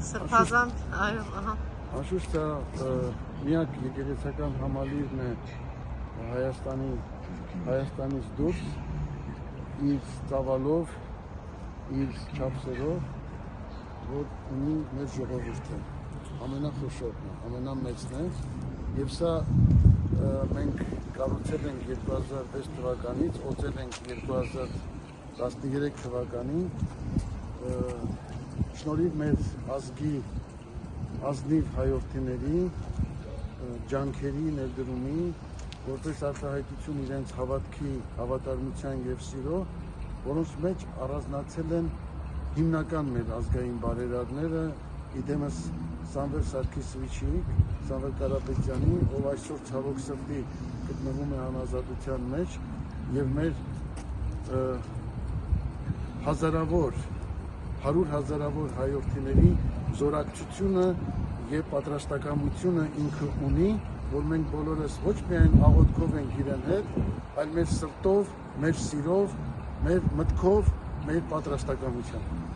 Սրբազան, այո, ահա։ Անշուշտ դա միակ եկեղեցական համալիրն է Հայաստանից դուրս իր ծավալով, իր չափսերով, որ ունի մեր ժողովուրդը, ամենախոշորն է, ամենամեծն է, եւ սա մենք կառուցել ենք 2006 թվականից, օծել ենք 2013 թվականին, շնորհիվ մեր ազգի ազնիվ հայրենիների ջանքերի ներդրումի, որպես արտահայտություն իրենց հավատքի, հավատարմության եւ սիրո, որոնց մեջ առանձնացել են հիմնական մեր ազգային բարերարները, իդեմս Սամվել Սարգսյանի, Սամվել Կարապետյանի, ով այսօր ցավոք սրտի գտնվում է անազատության մեջ, եւ մեր հարյուրհազարավոր հայրենիների զորակցությունը եւ պատրաստակամությունը ինքը ունի, որ մենք բոլորս ոչ միայն աղոթքով ենք իրեն հետ, այլ մեր սրտով, մեր սիրով, մեր մտքով, մեր պատրաստակամությամբ։